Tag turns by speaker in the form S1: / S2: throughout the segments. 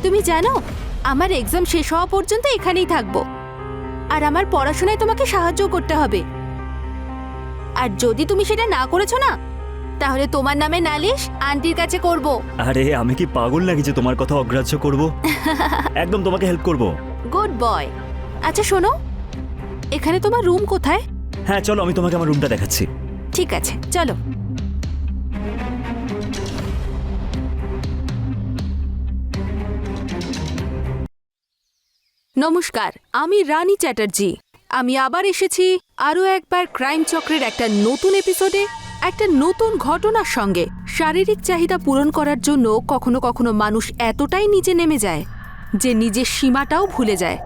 S1: তুমি জানো আমার এক্সাম শেষ হওয়া পর্যন্ত এখানেই থাকবো, আর আমার পড়াশোনায় তোমাকে সাহায্য করতে হবে। আর যদি তুমি সেটা না করেছো না, তাহলে তোমার নামে নালিশ আন্টির কাছে করব।
S2: আরে আমি কি পাগল নাকি যে তোমার কথা অগ্রাহ্য করব? একদম তোমাকে হেল্প করব।
S1: Good boy. আচ্ছা শোনো, এখানে তোমার রুম কোথায়?
S2: হ্যাঁ চলো, আমি তোমাকে আমার রুমটা দেখাচ্ছি।
S1: ঠিক আছে চলো। নমস্কার, আমি রানী চ্যাটার্জি। আমি আবার এসেছি আরও একবার ক্রাইম চক্রের একটা নতুন এপিসোডে, একটা নতুন ঘটনার সঙ্গে। শারীরিক চাহিদা পূরণ করার জন্য কখনো কখনো মানুষ এতটাই নিচে নেমে যায় যে নিজের সীমাটাও ভুলে যায়,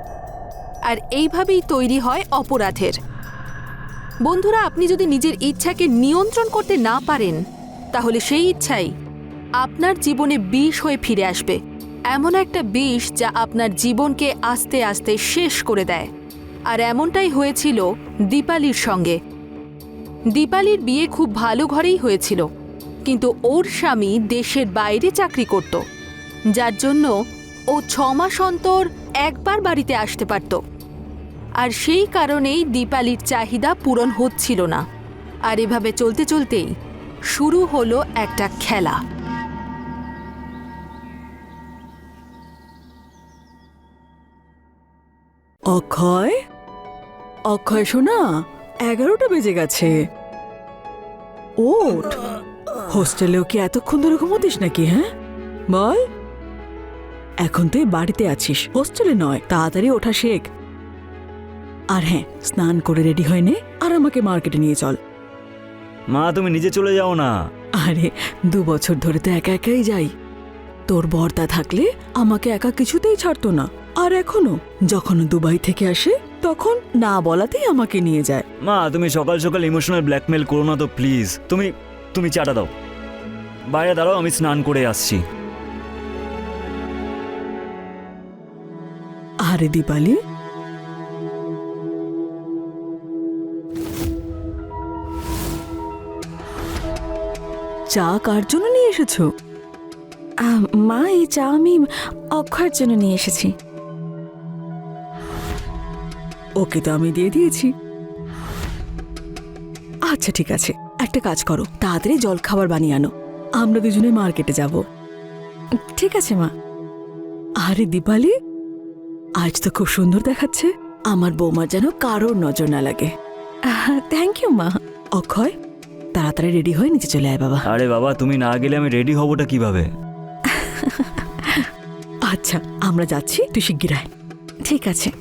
S1: আর এইভাবেই তৈরি হয় অপরাধের। বন্ধুরা, আপনি যদি নিজের ইচ্ছাকে নিয়ন্ত্রণ করতে না পারেন, তাহলে সেই ইচ্ছাই আপনার জীবনে বিষ হয়ে ফিরে আসবে। এমন একটা বিষ যা আপনার জীবনকে আস্তে আস্তে শেষ করে দেয়। আর এমনটাই হয়েছিল দীপালির সঙ্গে। দীপালির বিয়ে খুব ভালো ঘরেই হয়েছিল, কিন্তু ওর স্বামী দেশের বাইরে চাকরি করত, যার জন্য ও 6 মাস অন্তর একবার বাড়িতে আসতে পারত। আর সেই কারণেই দীপালির চাহিদা পূরণ হচ্ছিল না। আর এভাবে চলতে চলতেই শুরু হলো একটা খেলা।
S3: অক্ষয়, অক্ষয় শোনা, 11টা বেজে গেছে। ওঠ, হোস্টেলেও কি এতক্ষণ ধরে ঘুমোতিস নাকি? হ্যাঁ বল। এখন তুই বাড়িতে আছিস, হোস্টেলে নয়। তাড়াতাড়ি ওঠা শেখ। আর হ্যাঁ, স্নান করে রেডি হয়ে নে আর আমাকে মার্কেটে নিয়ে চল।
S2: মা তুমি নিজে চলে যাও না।
S3: আরে 2 বছর ধরে তো একা একাই যাই। তোর বর্দা থাকলে আমাকে একা কিছুতেই ছাড়তো না, আর এখনো যখন দুবাই থেকে আসে তখন না বলাতেই আমাকে নিয়ে যায়।
S2: মা তুমি সকাল সকাল ইমোশনাল ব্ল্যাকমেল করো না তো প্লিজ। তুমি চাটা দাও, বাইরে দাঁড়াও, আমি স্নান করে আসছি।
S3: আরে দীপালি, চা কার জন্য নিয়ে এসেছো?
S4: মা, এই চা আমি অক্ষয়ের জন্য নিয়ে এসেছি।
S3: ওকে তো আমি দিয়ে দিয়েছি। আচ্ছা ঠিক আছে, একটা কাজ করো, তাড়াতাড়ি জল খাবার বানিয়ে আনো, আমরা দুজনে মার্কেটে যাব।
S4: ঠিক আছে মা।
S3: আরে দীপালি, আজ তো খুব সুন্দর দেখাচ্ছে। আমার বৌমার যেন কারোর নজর না লাগে।
S4: থ্যাংক ইউ মা।
S3: অক্ষয়, তাড়াতাড়ি রেডি হয়ে নিচে চলে আয় বাবা।
S2: আরে বাবা, তুমি না গেলে আমি রেডি হবটা কিভাবে?
S3: আচ্ছা আমরা যাচ্ছি, তুই শিগগির আয়।
S4: ঠিক আছে।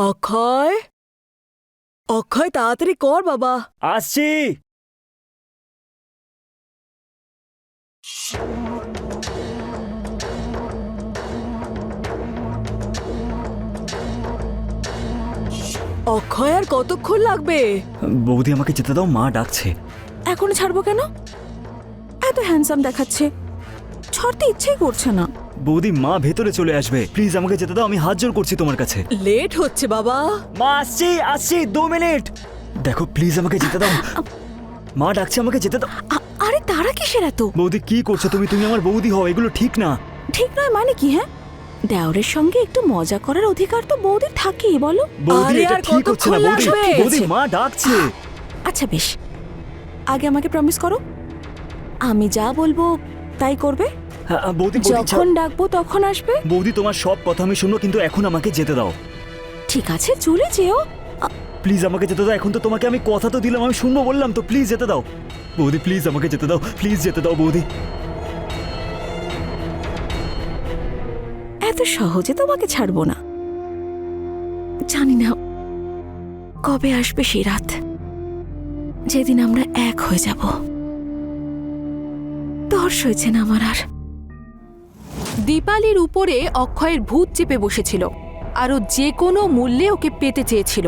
S3: অক্ষয়, অক্ষয় তাড়াতাড়ি কর বাবা।
S2: আসছি।
S3: অক্ষয় আর কতক্ষণ লাগবে?
S2: বৌদি আমাকে যেতে দাও, মা ডাকছে।
S4: এখন ছাড়বো কেন? এত হ্যান্ডসাম দেখাচ্ছে, ছাড়তে ইচ্ছেই করছে না।
S2: বৌদি মা ভেতরে চলে আসবে, প্লিজ আমাকে যেতে দাও, আমি হাত জোড় করছি তোমার কাছে।
S3: লেট হচ্ছে বাবা।
S2: মা আসছি আসছি, 2 মিনিট। দেখো প্লিজ আমাকে যেতে দাও, মা ডাকছে, আমাকে যেতে দাও।
S4: আরে তারা কিসের এত?
S2: বৌদি কি করছো তুমি? তুমি আমার বৌদি হও, এগুলো ঠিক না।
S4: ঠিক নয় মানে কি? হ্যাঁ, দেওরের সঙ্গে একটু মজা করার অধিকার তো বৌদির থাকেই, বলো।
S2: বৌদি
S3: আরে
S2: এটা
S3: আর
S2: ঠিক হচ্ছে না।
S3: কতক্ষণ
S2: বৌদি
S3: লাগবে?
S2: বৌদি মা ডাকছে।
S4: আচ্ছা বেশ, আগে আমাকে প্রমিস করো আমি যা বলবো তাই করবে।
S2: হ্যাঁ, বৌদি
S4: যখন ডাকবো তখন আসবে।
S2: বৌদি তোমার সব কথা আমি শুনবো, কিন্তু এখন আমাকে যেতে দাও।
S4: ঠিক আছে, চলে যেও।
S2: প্লিজ আমাকে যেতে দাও, এখন তো তোমাকে আমি কথা তো দিলাম, আমি শুনবো বললাম তো, প্লিজ যেতে দাও বৌদি, প্লিজ আমাকে যেতে দাও, প্লিজ যেতে দাও বৌদি।
S4: এত সহজে তোমাকে ছাড়বো না। জানি না কবে আসবে সেই রাত, যেদিন আমরা এক হয়ে যাব। তর্স হয়েছে না আমার আর।
S1: দীপালির উপরে অক্ষয়ের ভূত চেপে বসেছিল, আর ও যে কোনো মূল্যে ওকে পেতে চেয়েছিল।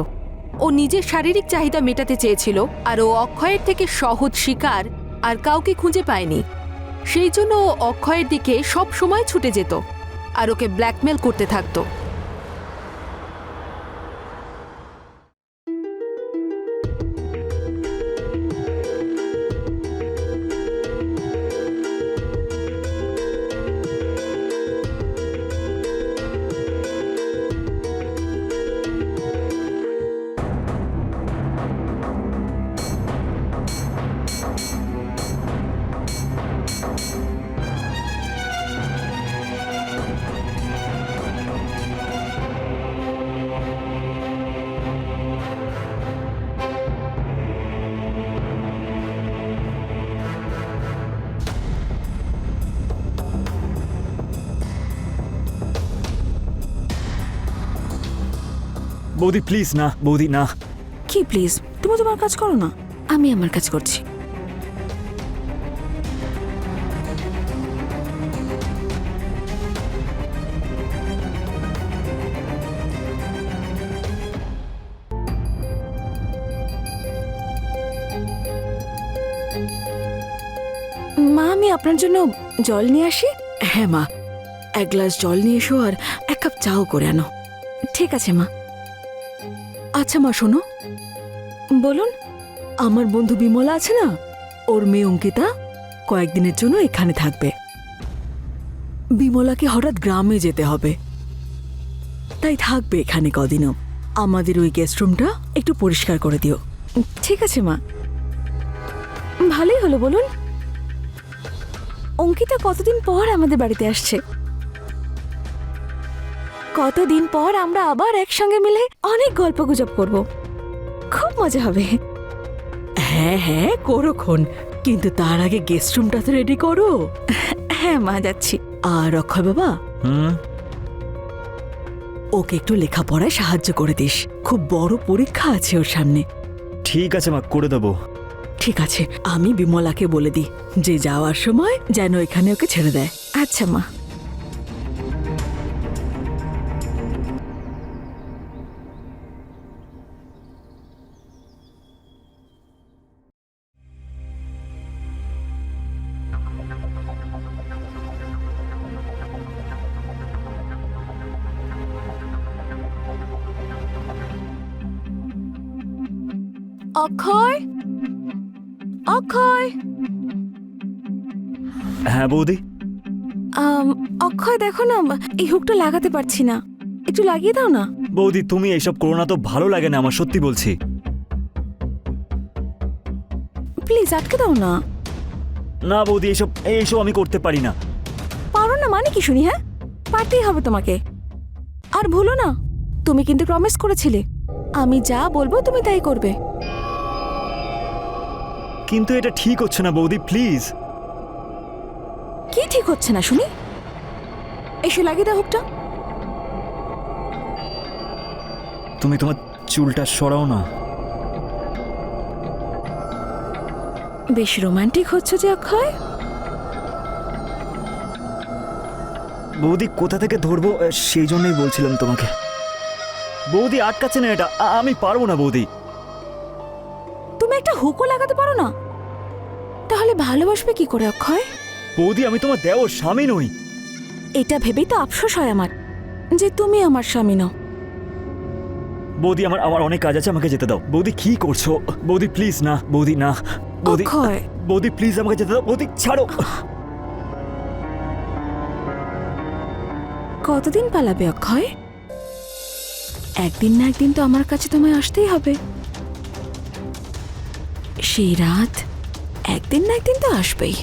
S1: ও নিজের শারীরিক চাহিদা মেটাতে চেয়েছিল, আর ও অক্ষয়ের থেকে সহজ শিকার আর কাউকে খুঁজে পায়নি। সেই জন্য ও অক্ষয়ের দিকে সব সময় ছুটে যেত আর ওকে ব্ল্যাকমেল করতে থাকতো।
S2: বৌদি প্লিজ না, বৌদি না।
S4: কি প্লিজ, তুমি তোমার কাজ করো না, আমি আমার কাজ করছি। মা, আমি আপনার জন্য জল নিয়ে আসি?
S3: হ্যাঁ মা, এক গ্লাস জল নিয়ে এসো আর এক কাপ চাও করে আনো।
S4: ঠিক আছে মা।
S3: আচ্ছা মা শোনো,
S4: বলুন।
S3: আমার বন্ধু বিমলা আছে না, ওর মেয়ে অঙ্কিতা কয়েকদিনের জন্য এখানে থাকবে। বিমলাকে হঠাৎ গ্রামে যেতে হবে, তাই থাকবে এখানে কদিনও। আমাদের ওই গেস্ট রুমটা একটু পরিষ্কার করে দিও।
S4: ঠিক আছে মা, ভালোই হলো। বলুন, অঙ্কিতা কতদিন পর আমাদের বাড়িতে আসছে। কতদিন পর আমরা আবার একসঙ্গে মিলে অনেক গল্পগুজব করব, খুব মজা হবে।
S3: হ্যাঁ হ্যাঁ করোক্ষণ, কিন্তু তার আগে গেস্ট রুমটা তো রেডি করো।
S4: হ্যাঁ মা, যাচ্ছি।
S3: আর অক্ষয় বাবা, ওকে একটু লেখাপড়ায় সাহায্য করে দিস, খুব বড় পরীক্ষা আছে ওর সামনে।
S2: ঠিক আছে মা, করে দেবো।
S3: ঠিক আছে, আমি বিমলাকে বলে দিই যে যাওয়ার সময় যেন এখানে ওকে ছেড়ে দেয়।
S4: আচ্ছা মা। অক্ষয়, অক্ষয়,
S2: হ্যাঁ বৌদি।
S4: অক্ষয় দেখো না, এই হুকটা লাগাতে পারছি না, একটু লাগিয়ে দাও না।
S2: বৌদি তুমি এইসব করো না তো, ভালো লাগে না আমার, সত্যি বলছি।
S4: প্লিজ আটকে দাও না।
S2: না বৌদি, এইসব এইসব আমি করতে পারি না।
S4: পারো না মানে কি শুনি? হ্যাঁ, পারতেই হবে তোমাকে। আর ভুলো না, তুমি কিন্তু প্রমিস করেছিলে আমি যা বলবো তুমি তাই করবে।
S2: কিন্তু এটা ঠিক হচ্ছে না বৌদি, প্লিজ।
S4: কি ঠিক হচ্ছে না শুনি? এসে লাগিয়ে দাও হুকটা।
S2: তুমি তোমার চুলটা সরাও না।
S4: বেশ রোমান্টিক হচ্ছে যে অক্ষয়।
S2: বৌদি কোথা থেকে ধরবো সেই জন্যই বলছিলাম তোমাকে। বৌদি আটকাচ্ছে না এটা, আমি পারবো না বৌদি।
S4: তুমি একটা হুকও লাগাতে পারো না, তাহলে ভালোবাসবে কি করে অক্ষয়?
S2: বৌদি আমি তোমার দেওর স্বামী নই।
S4: এটা ভেবেই তো আফসোস হয় আমার যে তুমি আমার স্বামী নও।
S2: বৌদি আমার আমার অনেক কাজ আছে, আমাকে যেতে দাও। বৌদি কি করছো? বৌদি প্লিজ না, বৌদি না। বৌদি,
S4: অক্ষয়,
S2: বৌদি প্লিজ আমাকে যেতে দাও। বৌদি ছাড়ো।
S4: কতদিন পালাবে অক্ষয়? একদিন না একদিন তো আমার কাছে তোমায় আসতেই হবে। সেই রাত একদিন না একদিন তো আসবেই।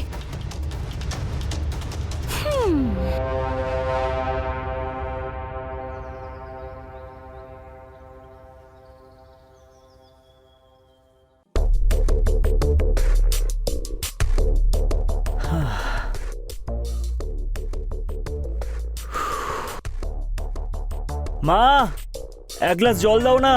S2: মা, এক গ্লাস জল দাও না।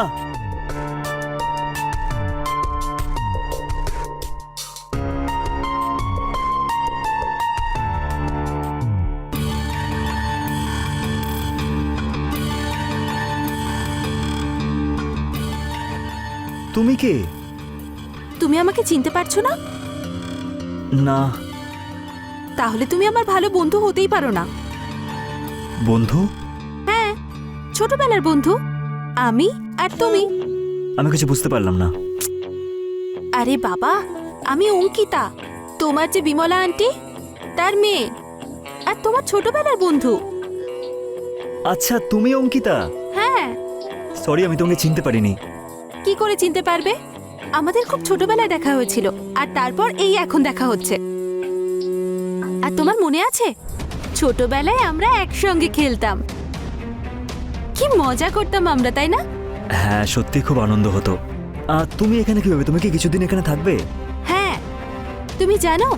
S2: তুমি কে?
S1: তুমি আমাকে চিনতে পারছো না?
S2: না।
S1: তাহলে তুমি আমার ভালো বন্ধু হতেই পারো না।
S2: বন্ধু?
S1: হ্যাঁ, ছোটবেলার বন্ধু আমি আর তুমি।
S2: আমি কিছু বুঝতে পারলাম না।
S1: আরে বাবা, আমি অঙ্কিতা, তোমার যে বিমলা আন্টি তার মেয়ে, আর তোমার ছোটবেলার বন্ধু।
S2: আচ্ছা তুমি অঙ্কিতা?
S1: হ্যাঁ।
S2: সরি, আমি তোমাকে চিনতে পারিনি।
S1: কি করে চিনতে পারবে? আমাদের খুব ছোটবেলায় দেখা হয়েছিল, আর তারপর এই এখন দেখা হচ্ছে। আর তোমার মনে আছে ছোটবেলায় আমরা একসঙ্গে খেলতাম, কি মজা করতাম আমরা, তাই না?
S2: হ্যাঁ সত্যি খুব আনন্দ হতো। তুমি এখানে কিভাবে? তুমি কি কিছুদিন এখানে থাকবে?
S1: হ্যাঁ, তুমি জানো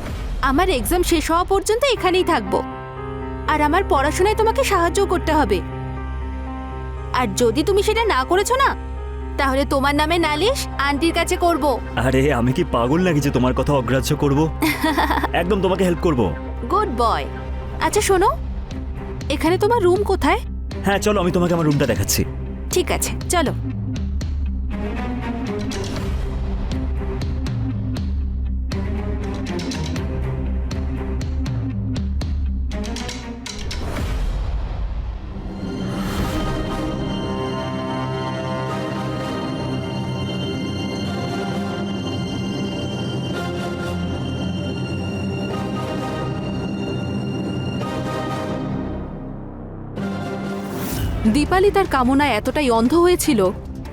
S1: আমার এক্সাম শেষ হওয়া পর্যন্ত এখানেই থাকবো, আর আমার পড়াশোনায় তোমাকে সাহায্য করতে হবে। আর যদি তুমি সেটা না করেছো না, তাহলে তোমার নামে নালিশ আন্টির কাছে করব।
S2: আরে আমি কি পাগল নাকি যে তোমার কথা অগ্রাহ্য করব? একদম তোমাকে হেল্প করব।
S1: Good boy. আচ্ছা শোনো, এখানে তোমার রুম কোথায়?
S2: হ্যাঁ চলো, আমি তোমাকে আমার রুমটা দেখাচ্ছি।
S1: ঠিক আছে, চলো। দীপালি তার কামনায় এতটাই অন্ধ হয়েছিল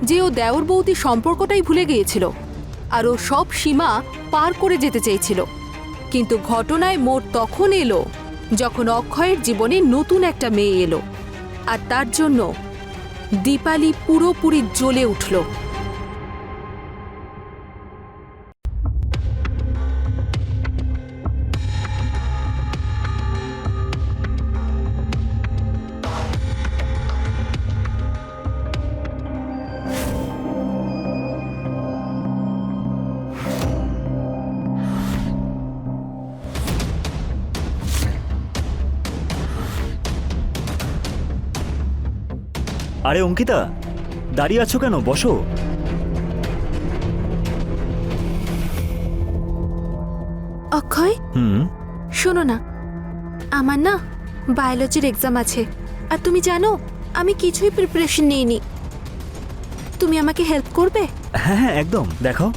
S1: যে ও দেওর বৌদি সম্পর্কটাই ভুলে গিয়েছিল, আর ও সব সীমা পার করে যেতে চেয়েছিল। কিন্তু ঘটনায় মোড় তখন এলো যখন অক্ষয়ের জীবনে নতুন একটা মেয়ে এলো, আর তার জন্য দীপালি পুরোপুরি জ্বলে উঠল।
S2: আরে অঙ্কিতা, দাঁড়িয়ে আছো কেন? বসো।
S1: অক্ষয়, শোনো না, আমার না বায়োলজির এক্সাম আছে, আর তুমি জানো আমি কিছুই প্রিপারেশন নিইনি। তুমি আমাকে হেল্প করবে?
S2: হ্যাঁ হ্যাঁ একদম। দেখাও,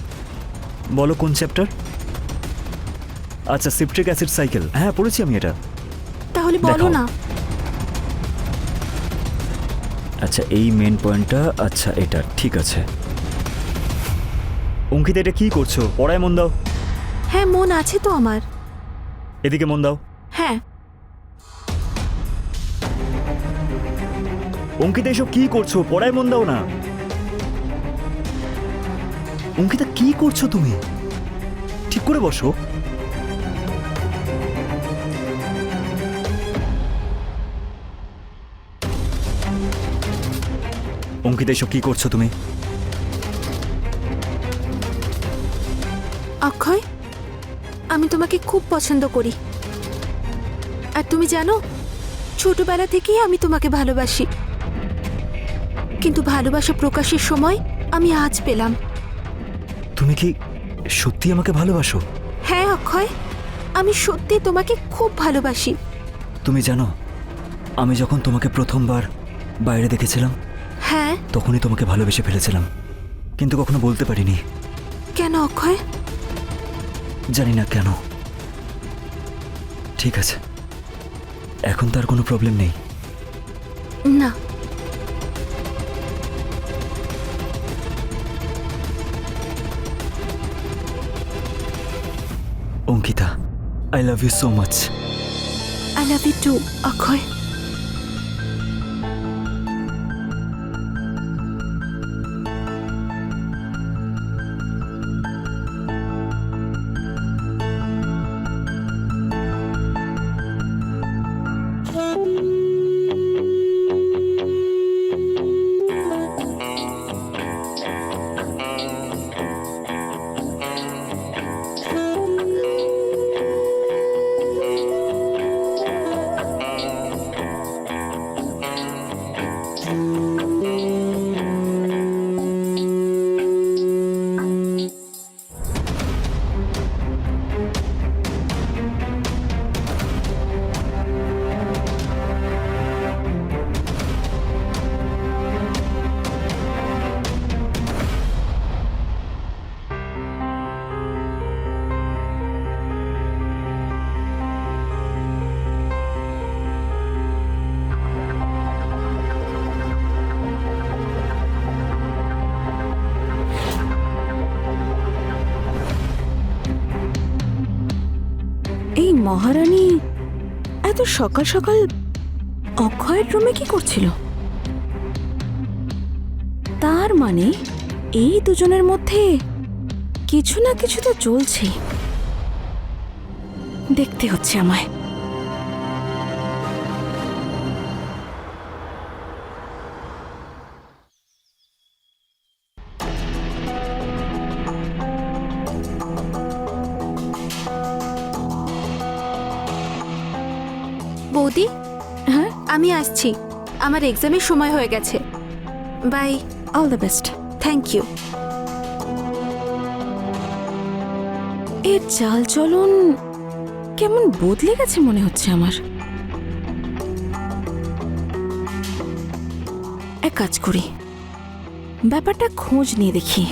S2: বলো কোন চ্যাপ্টার? আচ্ছা, সিট্রিক অ্যাসিড সাইকেল। হ্যাঁ পড়েছি আমি এটা।
S1: তাহলে বলো
S2: দেখাও।
S1: না।
S2: আচ্ছা, এই মেন পয়েন্টটা। আচ্ছা এটা ঠিক আছে। অঙ্কিতা, এটা কি করছো? পড়ায় মন দাও।
S1: হ্যাঁ মন আছে তো আমার।
S2: এদিকে মন দাও।
S1: হ্যাঁ।
S2: অঙ্কিতা, এসব কি করছো? পড়ায় মন দাও না। অঙ্কিতা, কি করছো তুমি? ঠিক করে বসো। অঙ্কিতা, এসব কি করছো তুমি?
S1: অক্ষয়, আমি তোমাকে খুব পছন্দ করি, আর তুমি জানো ছোটবেলা থেকেই আমি তোমাকে ভালোবাসি। কিন্তু ভালোবাসা প্রকাশের সময় আমি আজ পেলাম।
S2: তুমি কি সত্যি আমাকে ভালোবাসো?
S1: হ্যাঁ অক্ষয়, আমি সত্যি তোমাকে খুব ভালোবাসি।
S2: তুমি জানো, আমি যখন তোমাকে প্রথমবার বাইরে দেখেছিলাম,
S1: হ্যাঁ।
S2: তখনই তোমাকে ভালোবেসে ফেলেছিলাম, কিন্তু কখনো বলতে পারিনি।
S1: কেন অক্ষয়?
S2: জানি না কেন। ঠিক আছে, এখন তার কোনো প্রবলেম নেই।
S1: না।
S2: Ankita, I love you so much.
S1: I love you too Akshay.
S4: এই মহারানী এত সকাল সকাল অক্ষয়ের রুমে কি করছিল? তার মানে এই দুজনের মধ্যে কিছু না কিছু তো চলছে। দেখতে হচ্ছে আমায়।
S1: বৌদি,
S4: হ্যাঁ,
S1: আমি আসছি। আমার এক্সামের সময় হয়ে গেছে। Bye.
S4: All the best.
S1: Thank you.
S4: এর চাল চলন কেমন বদলে গেছে মনে হচ্ছে আমার। এক কাজ করি, ব্যাপারটা খোঁজ নিয়ে দেখি।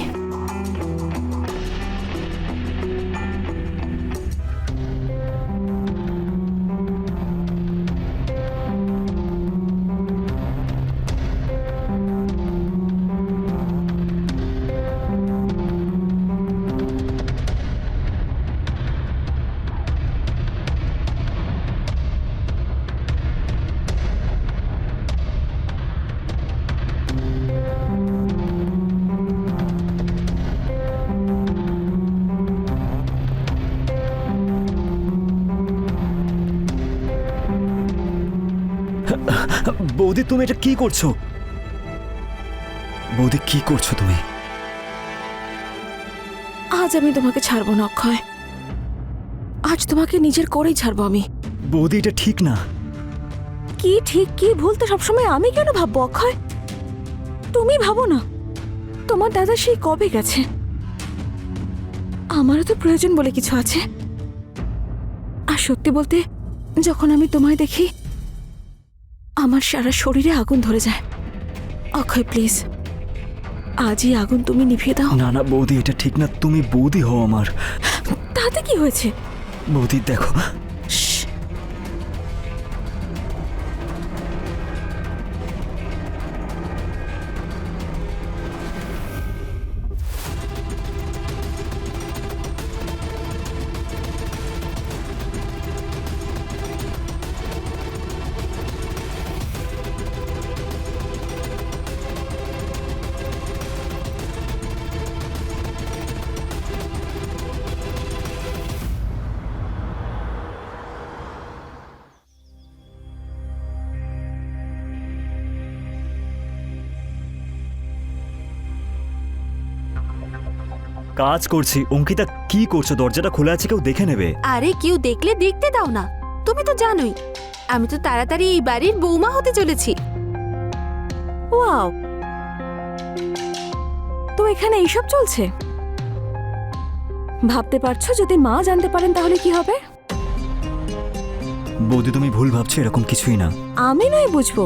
S2: বৌদি তুমি এটা কি করছো? বৌদি কি করছো তুমি?
S4: আজ আমি তোমাকে ছাড়বো না অক্ষয়, আজ তোমাকে নিজের করেই ছাড়বো আমি।
S2: বৌদি এটা ঠিক না।
S4: কি ঠিক কি ভুল তো সবসময় আমি কেন ভাববো অক্ষয়? তুমি ভাবো না, তোমার দাদা সেই কবে গেছে। আমারও তো প্রয়োজন বলে কিছু আছে। আর সত্যি বলতে, যখন আমি তোমায় দেখি আমার সারা শরীরে আগুন ধরে যায়। অক্ষয় প্লিজ, আজই আগুন তুমি নিভিয়ে দাও।
S2: না না বৌদি এটা ঠিক না, তুমি বৌদি হও আমার।
S4: তাতে কি হয়েছে?
S2: বৌদি দেখো,
S4: শ্শ্।
S2: কাজ করছি। অঙ্কিতা কি করছো? দরজাটা খোলা আছে, কেউ দেখে নেবে।
S1: আরে কেউ দেখলে দেখতে দাও না। তুমি তো জানোই আমি তো তাড়াতাড়ি এই বাড়ির বৌমা হতে চলেছি।
S4: ওয়াও, তো এখানে এইসব চলছে? ভাবতে পারছো যদি মা জানতে পারেন তাহলে কি হবে?
S2: বৌদি তুমি ভুল ভাবছো, এরকম কিছুই না।
S4: আমি নয় বুঝবো,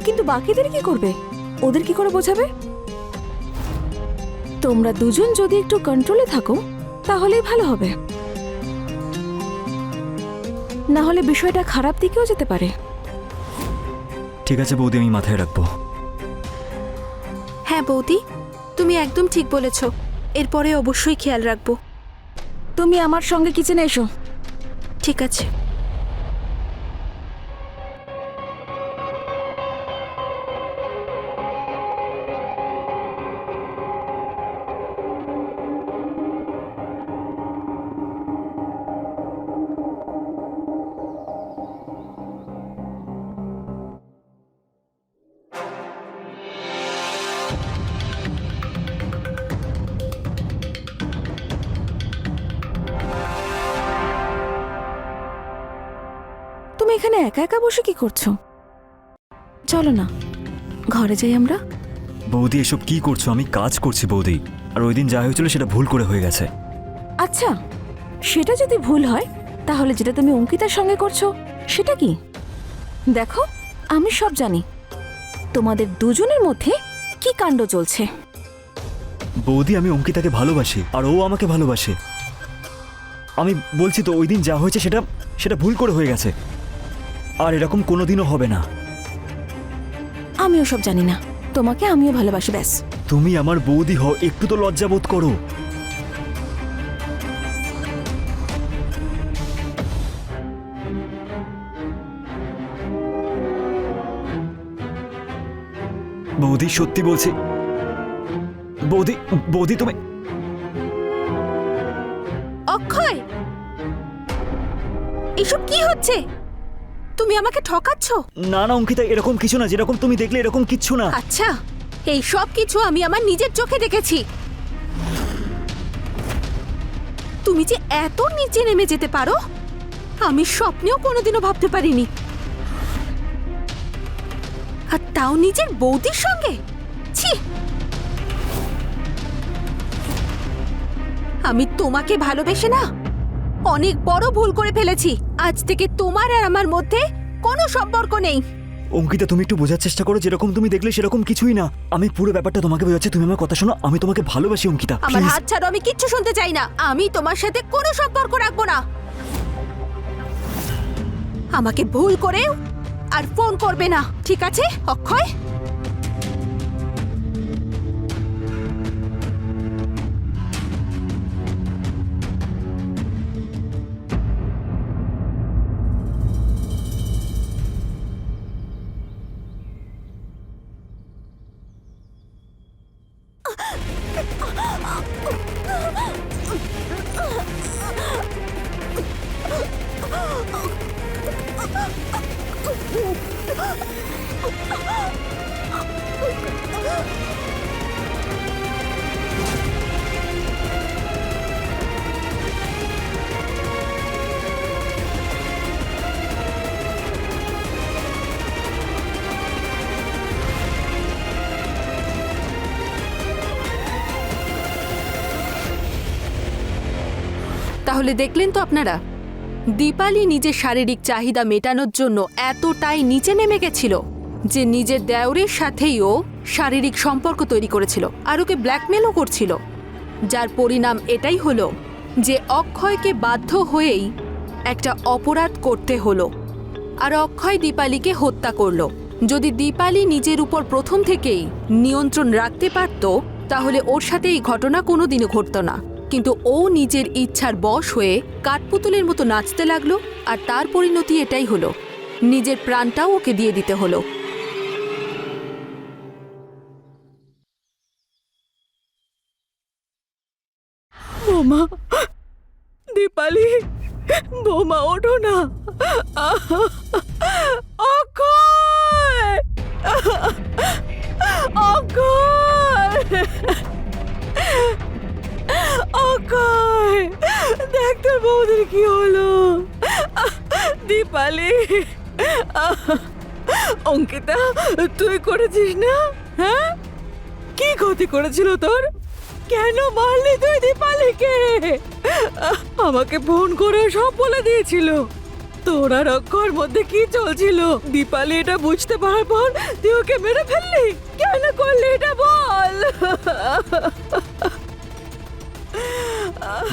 S4: কিন্তু বাকিদের কি করবে? ওদের কি করে বোঝাবে? তোমরা দুজন যদি একটু কন্ট্রোলে থাকো তাহলেই ভালো হবে, না হলে বিষয়টা খারাপ দিকেও যেতে পারে।
S2: ঠিক আছে বৌদি, আমি মাথায় রাখবো।
S1: হ্যাঁ বৌদি, তুমি একদম ঠিক বলেছ। এরপরে অবশ্যই খেয়াল রাখবো।
S4: তুমি আমার সঙ্গে কিচেনে এসো।
S1: ঠিক আছে।
S4: তুমি এখানে একা একা বসে কি করছো? চলো না ঘরে যাই আমরা।
S2: বৌদি এসব কি করছো? আমি কাজ করছি বৌদি, আর ওই দিন যা হয়েছিল সেটা ভুল করে হয়ে গেছে।
S4: আচ্ছা, সেটা যদি ভুল হয় তাহলে যেটা তুমি অঙ্কিতার সঙ্গে করছো সেটা কি? দেখো, আমি সব জানি তোমাদের দুজনের মধ্যে কি কাণ্ড চলছে।
S2: বৌদি আমি অঙ্কিতাকে ভালোবাসি, আর ও আমাকে ভালোবাসে। আমি বলছি তো ওই দিন যা হয়েছে সেটা সেটা ভুল করে হয়ে গেছে, আর এরকম কোনোদিনও হবে না।
S4: আমিও সব জানি না, তোমাকে আমিও ভালোবাসি, ব্যাস।
S2: তুমি আমার বৌদি হও, একটু তো লজ্জা বোধ করো। বৌদি সত্যি বলছি, বৌদি বৌদি তুমি।
S1: অক্ষয়, এসব কি হচ্ছে? তুমি আমাকে ঠকাচ্ছ?
S2: না না অঙ্কিতা, এরকম কিছু না, যেরকম তুমি দেখলে এরকম কিচ্ছু না।
S1: আচ্ছা, এই সব কিছু আমি আমার নিজের চোখে দেখেছি। তুমি যে এত নিচে নেমে যেতে পারো আমি স্বপ্নেও কোনোদিনও ভাবতে পারিনি। আর তাও নিজের বৌদির সঙ্গে। ছি, আমি তোমাকে ভালোবেসে না অনেক বড় ভুল করে ফেলেছি। আজ থেকে তোমার আর আমার মধ্যে কোনো সম্পর্ক নেই।
S2: অঙ্কিতা, তুমি একটু বোঝার চেষ্টা করো। যেরকম তুমি দেখলে সেরকম কিছুই না। আমি পুরো ব্যাপারটা তোমাকে বোঝাচ্ছি, তুমি আমার কথা শোনো। আমি তোমাকে ভালোবাসি অঙ্কিতা,
S1: আমার
S2: প্লিজ।
S1: হাত ছাড়ো, আমি কিচ্ছু শুনতে চাই না। আমি তোমার সাথে কোনো সম্পর্ক রাখবো না। আমাকে ভুল করেও আর ফোন করবে না, ঠিক আছে অক্ষয়? তাহলে দেখলেন তো আপনারা, দীপালি নিজের শারীরিক চাহিদা মেটানোর জন্য এতটাই নিচে নেমে গেছিল যে নিজের দেওরের সাথেই ও শারীরিক সম্পর্ক তৈরি করেছিল আর ওকে ব্ল্যাকমেলও করছিল। যার পরিণাম এটাই হলো যে অক্ষয়কে বাধ্য হয়েই একটা অপরাধ করতে হলো, আর অক্ষয় দীপালিকে হত্যা করলো। যদি দীপালি নিজের উপর প্রথম থেকেই নিয়ন্ত্রণ রাখতে পারত তাহলে ওর সাথে এই ঘটনা কোনোদিনও ঘটত না। কিন্তু ও নিজের ইচ্ছার বশ হয়ে কাঠপুতুলের মতো নাচতে লাগলো, আর তার পরিণতি এটাই হলো, নিজের প্রাণটাও ওকে দিয়ে দিতে হলো।
S3: বৌমা, দীপালি, বৌমা ওঠো না। অক্ষয়, অক্ষয়, অক্ষয়, দেখ তোর বৌদির কি হলো। দীপালি, অঙ্কিতা, তুই করেছিস না? হ্যাঁ, কি ক্ষতি করেছিল তোর? কেন মারলি তুই দীপালিকে? আমাকে ফোন করে সব বলে দিয়েছিল। তোর আর অক্ষয়ের মধ্যে কি চলছিল? দীপালি এটা বুঝতে পারার পর তুই ওকে মেরে ফেললি। কেন করলি এটা বল?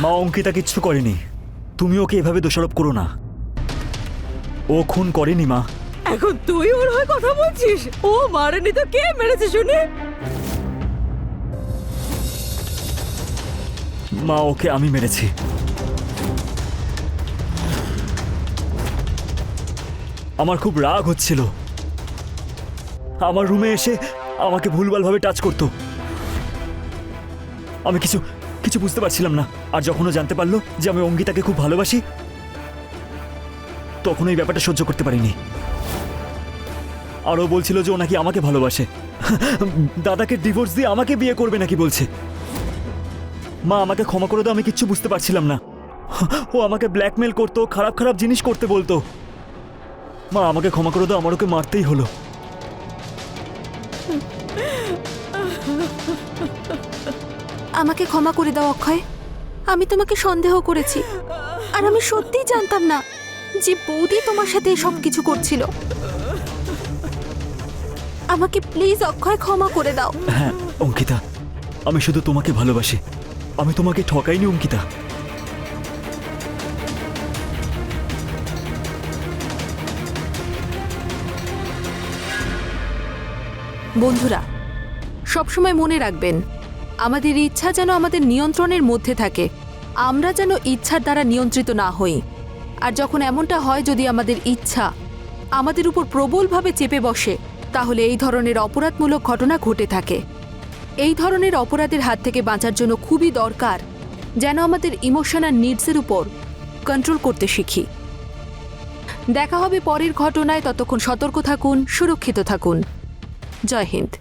S2: মা, অঙ্কিতা কিচ্ছু করেনি। তুমি ওকে এভাবে দোষারোপ করো না। ও খুন করেনি মা।
S3: এখন তুই ওর হয়ে কথা বলছিস? ও মারেনি তো কে মেরেছে শুনি?
S2: মা, ওকে আমি মেরেছি। আমার খুব রাগ হচ্ছিল। আমার রুমে এসে আমাকে ভুলভালভাবে টাচ করতো। আমি কিছু কিছু বুঝতে পারছিলাম না। আর যখন ও জানতে পারলো যে আমি অঙ্কিতাকে খুব ভালোবাসি, তখন এই ব্যাপারটা সহ্য করতে পারিনি। আর ও বলছিল যে ও নাকি আমাকে ভালোবাসে। দাদাকে ডিভোর্স দিয়ে আমাকে বিয়ে করবে নাকি বলছে। মা, আমাকে ক্ষমা করে দাও, আমি কিচ্ছু বুঝতে পারছিলাম না। ও আমাকে ব্ল্যাকমেল করতো, খারাপ খারাপ জিনিস করতে বলতো। মা, আমাকে ক্ষমা করে দাও, আমার ওকে মারতেই হলো।
S1: আমাকে ক্ষমা করে দাও অক্ষয়। আমি তোমাকে সন্দেহ করেছি, আর আমি সত্যিই জানতাম না যে বৌদি তোমার সাথে সব কিছু করছিল। আমাকে প্লিজ অক্ষয় ক্ষমা করে দাও।
S2: হ্যাঁ অঙ্কিতা, আমি শুধু তোমাকে ভালোবাসি। আমি তোমাকে ঠকাইনি অঙ্কিতা।
S1: বন্ধুরা, সবসময় মনে রাখবেন, আমাদের ইচ্ছা যেন আমাদের নিয়ন্ত্রণের মধ্যে থাকে, আমরা যেন ইচ্ছার দ্বারা নিয়ন্ত্রিত না হই। আর যখন এমনটা হয়, যদি আমাদের ইচ্ছা আমাদের উপর প্রবলভাবে চেপে বসে, তাহলে এই ধরনের অপরাধমূলক ঘটনা ঘটে থাকে। এই ধরনের অপরাধের হাত থেকে বাঁচার জন্য খুবই দরকার যেন আমাদের ইমোশনাল নিডসের উপর কন্ট্রোল করতে শিখি। দেখা হবে পরের ঘটনায়। ততক্ষণ সতর্ক থাকুন, সুরক্ষিত থাকুন। জয় হিন্দ।